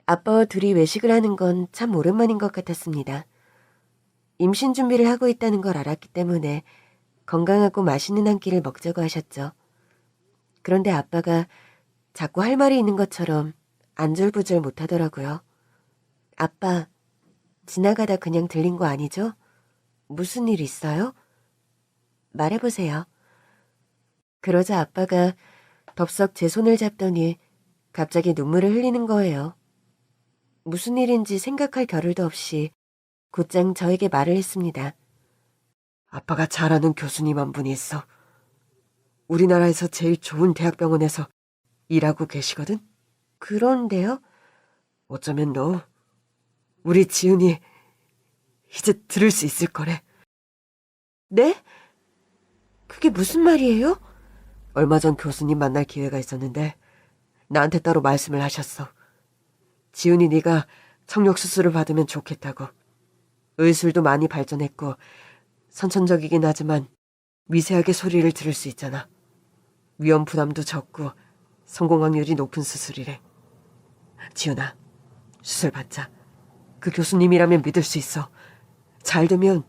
아빠와 둘이 외식을 하는 건 참 오랜만인 것 같았습니다. 임신 준비를 하고 있다는 걸 알았기 때문에 건강하고 맛있는 한 끼를 먹자고 하셨죠. 그런데 아빠가 자꾸 할 말이 있는 것처럼 안절부절 못하더라고요. 아빠, 지나가다 그냥 들린 거 아니죠? 무슨 일 있어요? 말해보세요. 그러자 아빠가 덥석 제 손을 잡더니 갑자기 눈물을 흘리는 거예요. 무슨 일인지 생각할 겨를도 없이 곧장 저에게 말을 했습니다. 아빠가 잘 아는 교수님 한 분이 있어. 우리나라에서 제일 좋은 대학병원에서 일하고 계시거든? 그런데요? 어쩌면 너, 우리 지은이 이제 들을 수 있을 거래. 네? 그게 무슨 말이에요? 얼마 전 교수님 만날 기회가 있었는데 나한테 따로 말씀을 하셨어. 지은이 네가 청력 수술을 받으면 좋겠다고. 의술도 많이 발전했고 선천적이긴 하지만 미세하게 소리를 들을 수 있잖아. 위험 부담도 적고 성공 확률이 높은 수술이래. 지은아, 수술 받자. 그 교수님이라면 믿을 수 있어. 잘 되면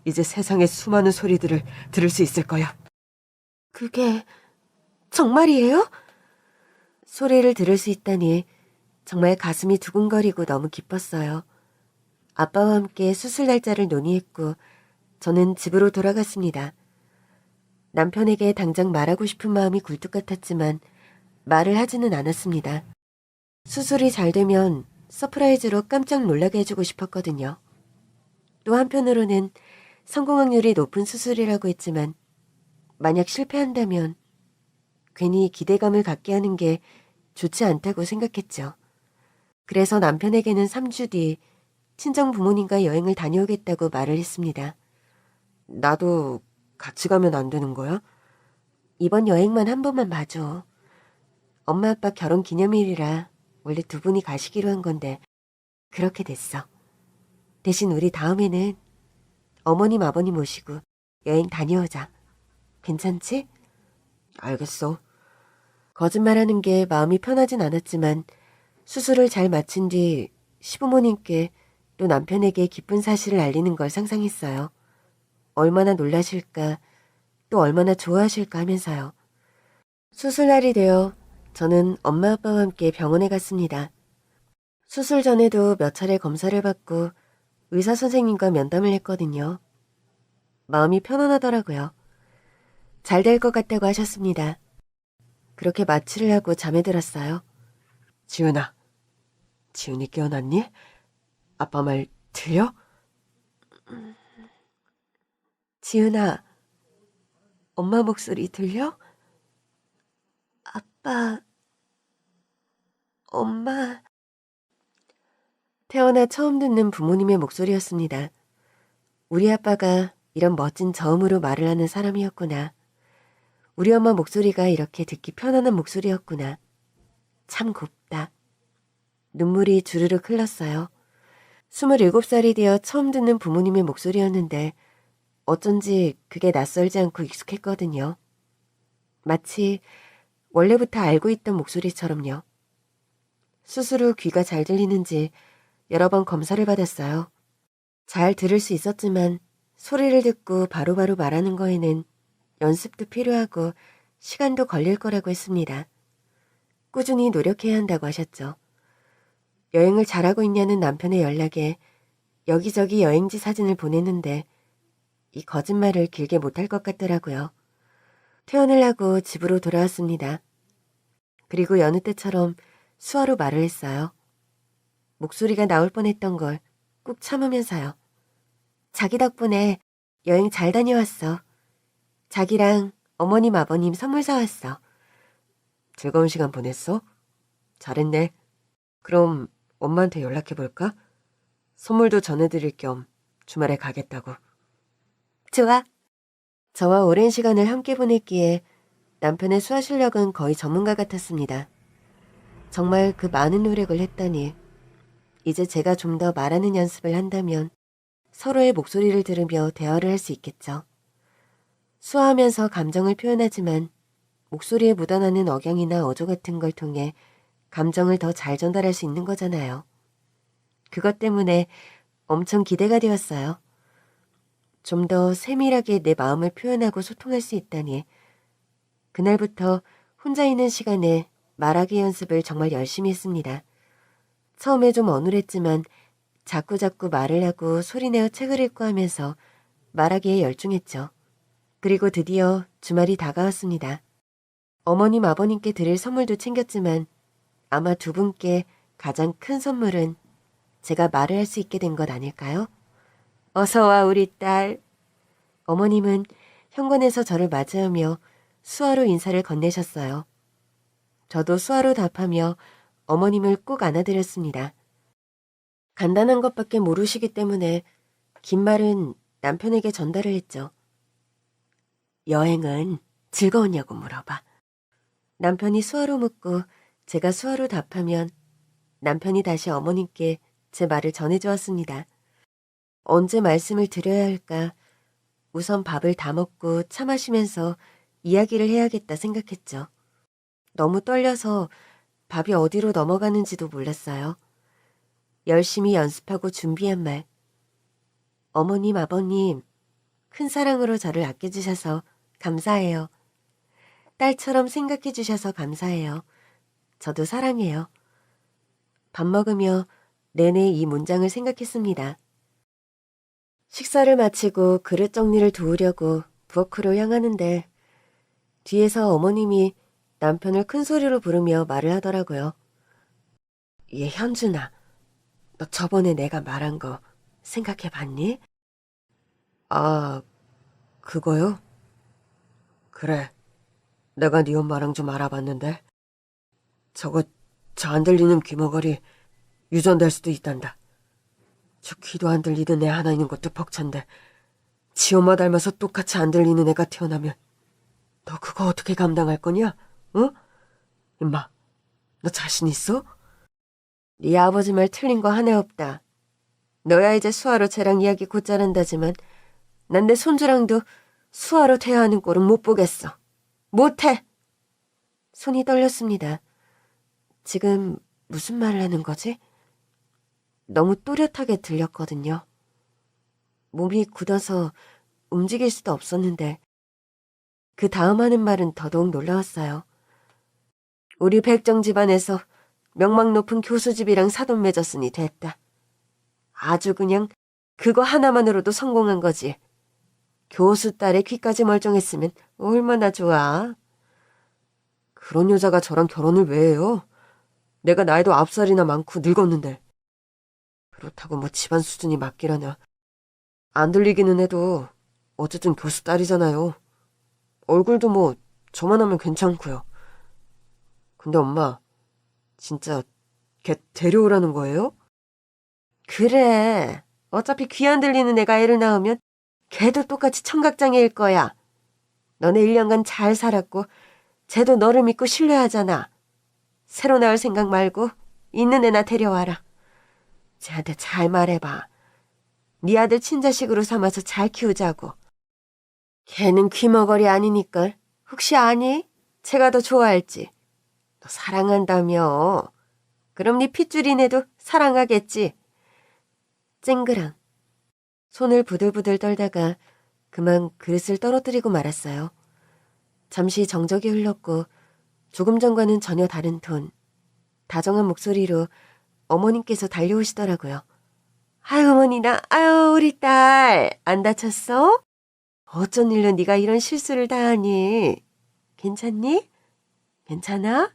이제 세상의 수많은 소리들을 들을 수 있을 거야. 그게 정말이에요? 소리를 들을 수 있다니 정말 가슴이 두근거리고 너무 기뻤어요. 아빠와 함께 수술 날짜를 논의했고 저는 집으로 돌아갔습니다. 남편에게 당장 말하고 싶은 마음이 굴뚝 같았지만 말을 하지는 않았습니다. 수술이 잘 되면 서프라이즈로 깜짝 놀라게 해주고 싶었거든요. 또 한편으로는 성공 확률이 높은 수술이라고 했지만 만약 실패한다면 괜히 기대감을 갖게 하는 게 좋지 않다고 생각했죠. 그래서 남편에게는 3주 뒤 친정 부모님과 여행을 다녀오겠다고 말을 했습니다. 나도 같이 가면 안 되는 거야? 이번 여행만 한 번만 봐줘. 엄마 아빠 결혼 기념일이라 원래 두 분이 가시기로 한 건데 그렇게 됐어. 대신 우리 다음에는 어머님 아버님 모시고 여행 다녀오자. 괜찮지? 알겠어. 거짓말하는 게 마음이 편하진 않았지만 수술을 잘 마친 뒤 시부모님께 또 남편에게 기쁜 사실을 알리는 걸 상상했어요. 얼마나 놀라실까, 또 얼마나 좋아하실까 하면서요. 수술날이 되어 저는 엄마 아빠와 함께 병원에 갔습니다. 수술 전에도 몇 차례 검사를 받고 의사 선생님과 면담을 했거든요. 마음이 편안하더라고요. 잘 될 것 같다고 하셨습니다. 그렇게 마취를 하고 잠에 들었어요. 지훈아, 지훈이 깨어났니? 아빠 말 들려? 지훈아, 엄마 목소리 들려? 아빠, 엄마. 태어나 처음 듣는 부모님의 목소리였습니다. 우리 아빠가 이런 멋진 저음으로 말을 하는 사람이었구나. 우리 엄마 목소리가 이렇게 듣기 편안한 목소리였구나. 참 곱다. 눈물이 주르륵 흘렀어요. 27살이 되어 처음 듣는 부모님의 목소리였는데 어쩐지 그게 낯설지 않고 익숙했거든요. 마치 원래부터 알고 있던 목소리처럼요. 수술 후 귀가 잘 들리는지 여러 번 검사를 받았어요. 잘 들을 수 있었지만 소리를 듣고 바로바로 말하는 거에는 연습도 필요하고 시간도 걸릴 거라고 했습니다. 꾸준히 노력해야 한다고 하셨죠. 여행을 잘하고 있냐는 남편의 연락에 여기저기 여행지 사진을 보냈는데 이 거짓말을 길게 못할 것 같더라고요. 퇴원을 하고 집으로 돌아왔습니다. 그리고 여느 때처럼 수화로 말을 했어요. 목소리가 나올 뻔했던 걸 꾹 참으면서요. 자기 덕분에 여행 잘 다녀왔어. 자기랑 어머님 아버님 선물 사왔어. 즐거운 시간 보냈어? 잘했네. 그럼 엄마한테 연락해볼까? 선물도 전해드릴 겸 주말에 가겠다고. 좋아. 저와 오랜 시간을 함께 보냈기에 남편의 수화 실력은 거의 전문가 같았습니다. 정말 그 많은 노력을 했다니 이제 제가 좀 더 말하는 연습을 한다면 서로의 목소리를 들으며 대화를 할 수 있겠죠. 수화하면서 감정을 표현하지만 목소리에 묻어나는 억양이나 어조 같은 걸 통해 감정을 더 잘 전달할 수 있는 거잖아요. 그것 때문에 엄청 기대가 되었어요. 좀 더 세밀하게 내 마음을 표현하고 소통할 수 있다니. 그날부터 혼자 있는 시간에 말하기 연습을 정말 열심히 했습니다. 처음에 좀 어눌했지만 자꾸자꾸 말을 하고 소리내어 책을 읽고 하면서 말하기에 열중했죠. 그리고 드디어 주말이 다가왔습니다. 어머님 아버님께 드릴 선물도 챙겼지만 아마 두 분께 가장 큰 선물은 제가 말을 할 수 있게 된 것 아닐까요? 어서와 우리 딸. 어머님은 현관에서 저를 맞이하며 수화로 인사를 건네셨어요. 저도 수화로 답하며 어머님을 꼭 안아드렸습니다. 간단한 것밖에 모르시기 때문에 긴 말은 남편에게 전달을 했죠. 여행은 즐거웠냐고 물어봐. 남편이 수화로 묻고 제가 수화로 답하면 남편이 다시 어머님께 제 말을 전해주었습니다. 언제 말씀을 드려야 할까? 우선 밥을 다 먹고 차 마시면서 이야기를 해야겠다 생각했죠. 너무 떨려서 밥이 어디로 넘어가는지도 몰랐어요. 열심히 연습하고 준비한 말. 어머님, 아버님, 큰 사랑으로 저를 아껴주셔서 감사해요. 딸처럼 생각해주셔서 감사해요. 저도 사랑해요. 밥 먹으며 내내 이 문장을 생각했습니다. 식사를 마치고 그릇 정리를 도우려고 부엌으로 향하는데 뒤에서 어머님이 남편을 큰 소리로 부르며 말을 하더라고요. 얘 현준아, 너 저번에 내가 말한 거 생각해봤니? 아, 그거요? 그래, 내가 네 엄마랑 좀 알아봤는데 저거 저 안 들리는 귀머거리 유전될 수도 있단다. 저 귀도 안 들리던 애 하나 있는 것도 벅찬데 지 엄마 닮아서 똑같이 안 들리는 애가 태어나면 너 그거 어떻게 감당할 거냐? 어? 임마, 너 자신 있어? 네 아버지 말 틀린 거 하나 없다. 너야 이제 수아로 쟤랑 이야기 곧잘 한다지만 난 내 손주랑도 수아로 돼야 하는 꼴은 못 보겠어. 못해! 손이 떨렸습니다. 지금 무슨 말을 하는 거지? 너무 또렷하게 들렸거든요. 몸이 굳어서 움직일 수도 없었는데 그 다음 하는 말은 더더욱 놀라웠어요. 우리 백정 집안에서 명망 높은 교수집이랑 사돈 맺었으니 됐다. 아주 그냥 그거 하나만으로도 성공한 거지. 교수 딸의 귀까지 멀쩡했으면 얼마나 좋아. 그런 여자가 저랑 결혼을 왜 해요? 내가 나이도 9살이나 많고 늙었는데. 그렇다고 뭐 집안 수준이 맞기라냐. 안 들리기는 해도 어쨌든 교수 딸이잖아요. 얼굴도 뭐 저만하면 괜찮고요. 근데 엄마, 진짜 걔 데려오라는 거예요? 그래. 어차피 귀 안 들리는 애가 애를 낳으면 걔도 똑같이 청각장애일 거야. 너네 1년간 잘 살았고 쟤도 너를 믿고 신뢰하잖아. 새로 낳을 생각 말고 있는 애나 데려와라. 쟤한테 잘 말해봐. 네 아들 친자식으로 삼아서 잘 키우자고. 걔는 귀머거리 아니니까. 혹시 아니? 쟤가 더 좋아할지. 너 사랑한다며. 그럼 네 핏줄인 애도 사랑하겠지. 쨍그랑. 손을 부들부들 떨다가 그만 그릇을 떨어뜨리고 말았어요. 잠시 정적이 흘렀고 조금 전과는 전혀 다른 톤, 다정한 목소리로 어머님께서 달려오시더라고요. 아유 어머니나, 아유 우리 딸 안 다쳤어? 어쩐 일로 네가 이런 실수를 다하니? 괜찮니? 괜찮아?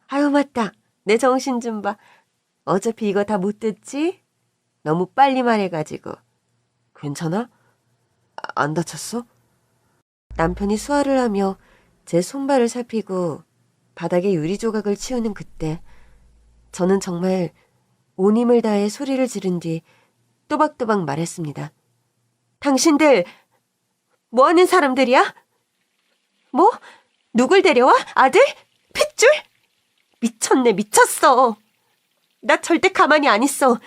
아유 맞다. 내 정신 좀 봐. 어차피 이거 다 못 듣지? 너무 빨리 말해가지고. 괜찮아? 안 다쳤어? 남편이 수화를 하며 제 손발을 살피고 바닥에 유리 조각을 치우는 그때 저는 정말 온 힘을 다해 소리를 지른 뒤 또박또박 말했습니다. 당신들 뭐 하는 사람들이야? 뭐? 누굴 데려와? 아들? 핏줄? 미쳤네, 미쳤어. 나 절대 가만히 안 있어.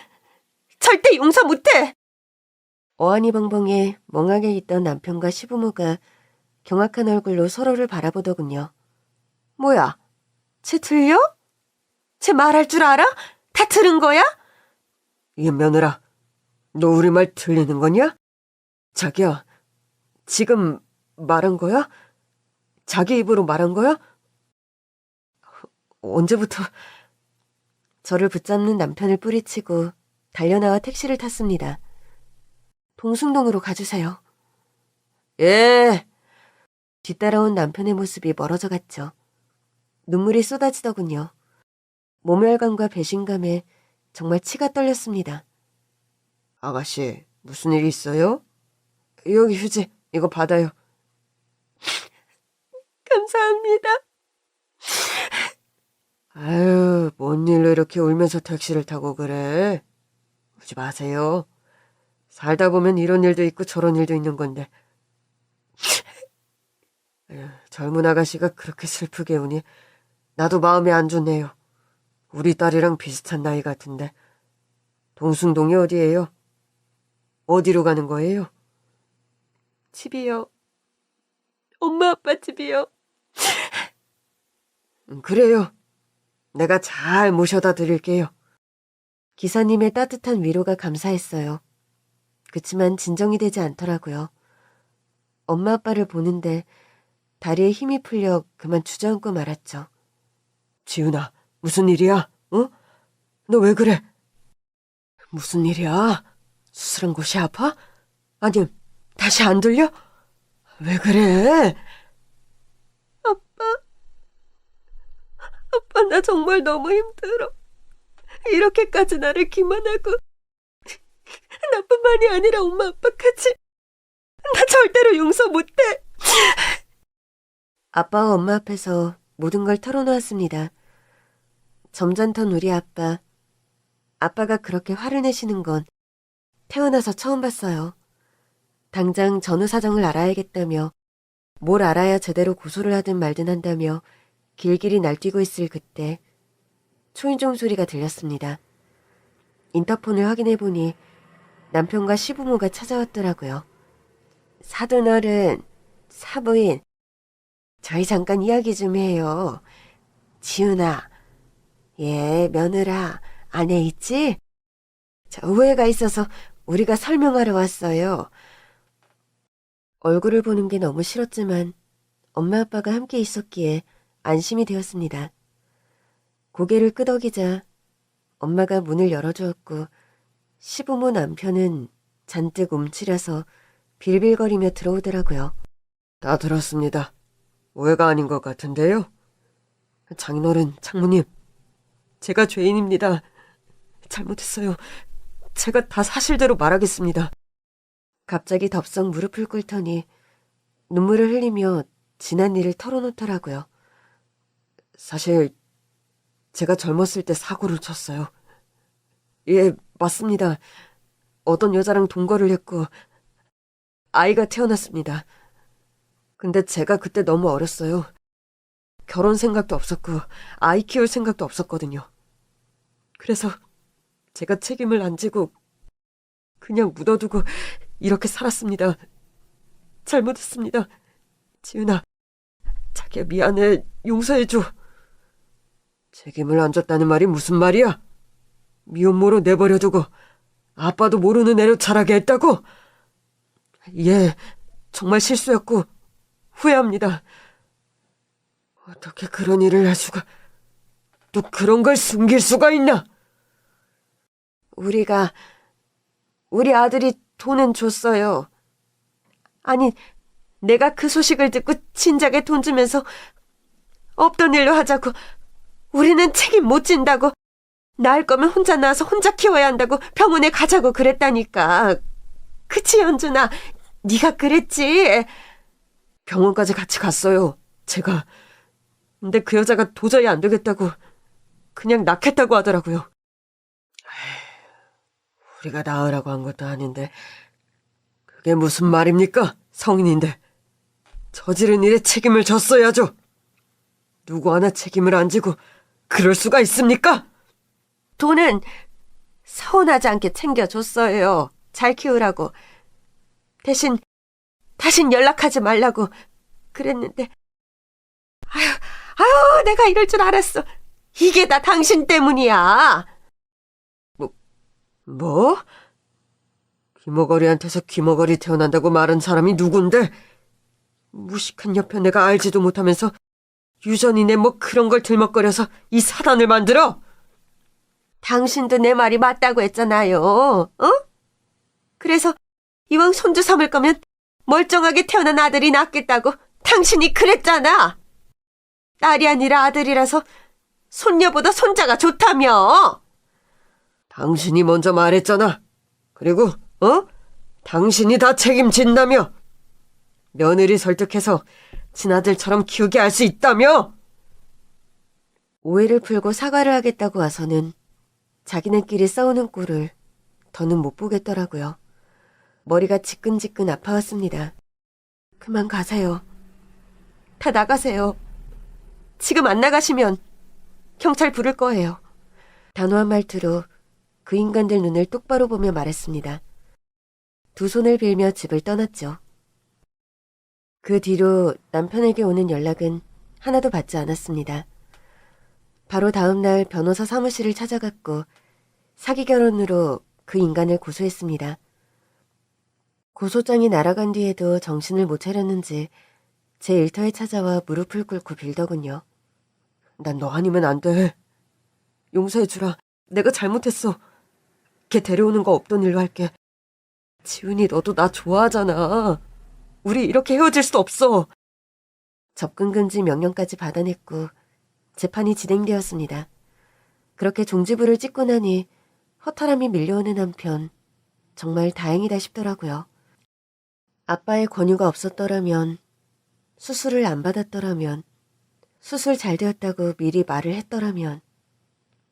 절대 용서 못해. 어안이 벙벙해 멍하게 있던 남편과 시부모가 경악한 얼굴로 서로를 바라보더군요. 뭐야? 쟤 들려? 쟤 말할 줄 알아? 다 들은 거야? 이 며느라, 너 우리 말 들리는 거냐? 자기야, 지금 말한 거야? 자기 입으로 말한 거야? 언제부터? 저를 붙잡는 남편을 뿌리치고 달려나와 택시를 탔습니다. 동숭동으로 가주세요. 예. 뒤따라온 남편의 모습이 멀어져 갔죠. 눈물이 쏟아지더군요. 모멸감과 배신감에 정말 치가 떨렸습니다. 아가씨, 무슨 일 있어요? 여기 휴지, 이거 받아요. 감사합니다. 아유, 뭔 일로 이렇게 울면서 택시를 타고 그래? 울지 마세요. 살다 보면 이런 일도 있고 저런 일도 있는 건데. 아유, 젊은 아가씨가 그렇게 슬프게 우니 나도 마음이 안 좋네요. 우리 딸이랑 비슷한 나이 같은데. 동숭동이 어디예요? 어디로 가는 거예요? 집이요. 엄마 아빠 집이요. 그래요. 내가 잘 모셔다 드릴게요. 기사님의 따뜻한 위로가 감사했어요. 그치만 진정이 되지 않더라고요. 엄마 아빠를 보는데 다리에 힘이 풀려 그만 주저앉고 말았죠. 지훈아, 무슨 일이야? 어? 너 왜 그래? 무슨 일이야? 수술한 곳이 아파? 아니, 다시 안 들려? 왜 그래? 아빠, 나 정말 너무 힘들어. 이렇게까지 나를 기만하고 나뿐만이 아니라 엄마 아빠까지. 나 절대로 용서 못해. 아빠와 엄마 앞에서 모든 걸 털어놓았습니다. 점잖던 우리 아빠. 아빠가 그렇게 화를 내시는 건 태어나서 처음 봤어요. 당장 전후 사정을 알아야겠다며 뭘 알아야 제대로 고소를 하든 말든 한다며 길길이 날뛰고 있을 그때 초인종 소리가 들렸습니다. 인터폰을 확인해보니 남편과 시부모가 찾아왔더라고요. 사돈어른, 사부인, 저희 잠깐 이야기 좀 해요. 지훈아, 얘 며느라 안에 있지? 저 오해가 있어서 우리가 설명하러 왔어요. 얼굴을 보는 게 너무 싫었지만 엄마 아빠가 함께 있었기에 안심이 되었습니다. 고개를 끄덕이자 엄마가 문을 열어주었고 시부모 남편은 잔뜩 움츠려서 빌빌거리며 들어오더라고요. 다 들었습니다. 오해가 아닌 것 같은데요. 장인어른, 장모님, 제가 죄인입니다. 잘못했어요. 제가 다 사실대로 말하겠습니다. 갑자기 덥석 무릎을 꿇더니 눈물을 흘리며 지난 일을 털어놓더라고요. 사실 제가 젊었을 때 사고를 쳤어요. 예, 맞습니다. 어떤 여자랑 동거를 했고 아이가 태어났습니다. 근데 제가 그때 너무 어렸어요. 결혼 생각도 없었고 아이 키울 생각도 없었거든요. 그래서 제가 책임을 안 지고 그냥 묻어두고 이렇게 살았습니다. 잘못했습니다. 지은아, 자기야 미안해. 용서해줘. 책임을 안 졌다는 말이 무슨 말이야? 미혼모로 내버려두고 아빠도 모르는 애로 자라게 했다고? 예, 정말 실수였고 후회합니다. 어떻게 그런 일을 할 수가, 또 그런 걸 숨길 수가 있나? 우리 아들이 돈은 줬어요. 아니, 내가 그 소식을 듣고 진작에 돈 주면서 없던 일로 하자고, 우리는 책임 못 진다고, 낳을 거면 혼자 낳아서 혼자 키워야 한다고 병원에 가자고 그랬다니까. 그치, 연준아? 네가 그랬지? 병원까지 같이 갔어요, 제가. 근데 그 여자가 도저히 안 되겠다고 그냥 낳겠다고 하더라고요. 우리가 낳으라고 한 것도 아닌데 그게 무슨 말입니까? 성인인데. 저지른 일에 책임을 졌어야죠. 누구 하나 책임을 안 지고 그럴 수가 있습니까? 돈은 서운하지 않게 챙겨줬어요. 잘 키우라고. 대신 연락하지 말라고 그랬는데, 아유, 내가 이럴 줄 알았어. 이게 다 당신 때문이야. 뭐? 귀머거리한테서 귀머거리 태어난다고 말한 사람이 누군데? 무식한 옆에 내가 알지도 못하면서 유전이네 뭐 그런 걸 들먹거려서 이 사단을 만들어? 당신도 내 말이 맞다고 했잖아요. 어? 그래서 이왕 손주 삼을 거면 멀쩡하게 태어난 아들이 낫겠다고 당신이 그랬잖아. 딸이 아니라 아들이라서 손녀보다 손자가 좋다며. 당신이 먼저 말했잖아. 그리고 당신이 다 책임진다며. 며느리 설득해서 친아들처럼 키우게 할 수 있다며. 오해를 풀고 사과를 하겠다고 와서는 자기네끼리 싸우는 꼴을 더는 못 보겠더라고요. 머리가 지끈지끈 아파왔습니다. 그만 가세요. 다 나가세요. 지금 안 나가시면 경찰 부를 거예요. 단호한 말투로 그 인간들 눈을 똑바로 보며 말했습니다. 두 손을 빌며 집을 떠났죠. 그 뒤로 남편에게 오는 연락은 하나도 받지 않았습니다. 바로 다음 날 변호사 사무실을 찾아갔고 사기 결혼으로 그 인간을 고소했습니다. 고소장이 날아간 뒤에도 정신을 못 차렸는지 제 일터에 찾아와 무릎을 꿇고 빌더군요. 난 너 아니면 안 돼. 용서해주라. 내가 잘못했어. 걔 데려오는 거 없던 일로 할게. 지훈이 너도 나 좋아하잖아. 우리 이렇게 헤어질 수 없어. 접근 금지 명령까지 받아냈고 재판이 진행되었습니다. 그렇게 종지부를 찍고 나니 허탈함이 밀려오는 한편 정말 다행이다 싶더라고요. 아빠의 권유가 없었더라면, 수술을 안 받았더라면, 수술 잘 되었다고 미리 말을 했더라면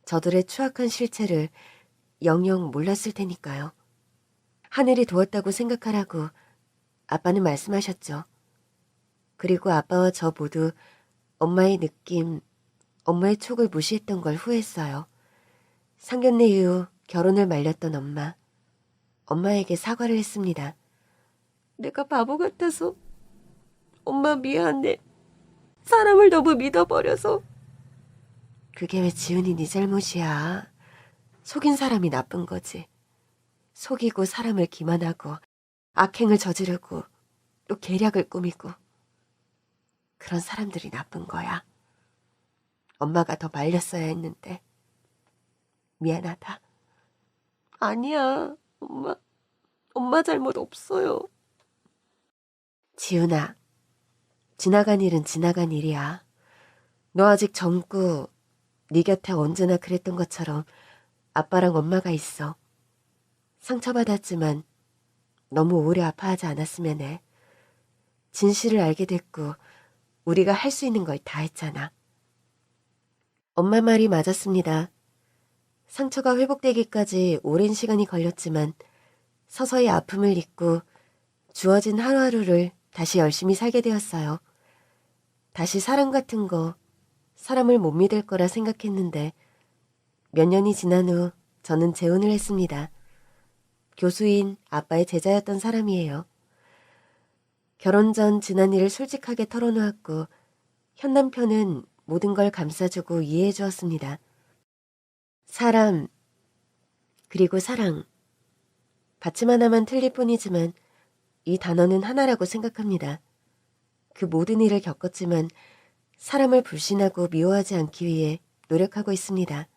저들의 추악한 실체를 영영 몰랐을 테니까요. 하늘이 도왔다고 생각하라고 아빠는 말씀하셨죠. 그리고 아빠와 저 모두 엄마의 느낌, 엄마의 촉을 무시했던 걸 후회했어요. 상견례 이후 결혼을 말렸던 엄마. 엄마에게 사과를 했습니다. 내가 바보 같아서 엄마 미안해. 사람을 너무 믿어버려서. 그게 왜 지훈이 네 잘못이야. 속인 사람이 나쁜 거지. 속이고 사람을 기만하고 악행을 저지르고 또 계략을 꾸미고 그런 사람들이 나쁜 거야. 엄마가 더 말렸어야 했는데 미안하다. 아니야, 엄마 잘못 없어요. 지훈아, 지나간 일은 지나간 일이야. 너 아직 젊고 네 곁에 언제나 그랬던 것처럼 아빠랑 엄마가 있어. 상처받았지만 너무 오래 아파하지 않았으면 해. 진실을 알게 됐고 우리가 할 수 있는 걸 다 했잖아. 엄마 말이 맞았습니다. 상처가 회복되기까지 오랜 시간이 걸렸지만 서서히 아픔을 잊고 주어진 하루하루를 다시 열심히 살게 되었어요. 다시 사람 같은 거, 사람을 못 믿을 거라 생각했는데 몇 년이 지난 후 저는 재혼을 했습니다. 교수인 아빠의 제자였던 사람이에요. 결혼 전 지난 일을 솔직하게 털어놓았고 현 남편은 모든 걸 감싸주고 이해해 주었습니다. 사람, 그리고 사랑. 받침 하나만 틀릴 뿐이지만 이 단어는 하나라고 생각합니다. 그 모든 일을 겪었지만 사람을 불신하고 미워하지 않기 위해 노력하고 있습니다.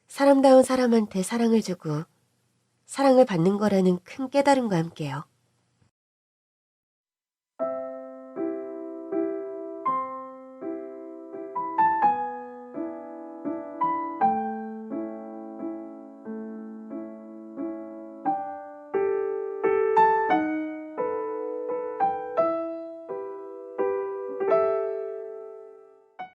사람다운 사람한테 사랑을 주고 사랑을 받는 거라는 큰 깨달음과 함께요.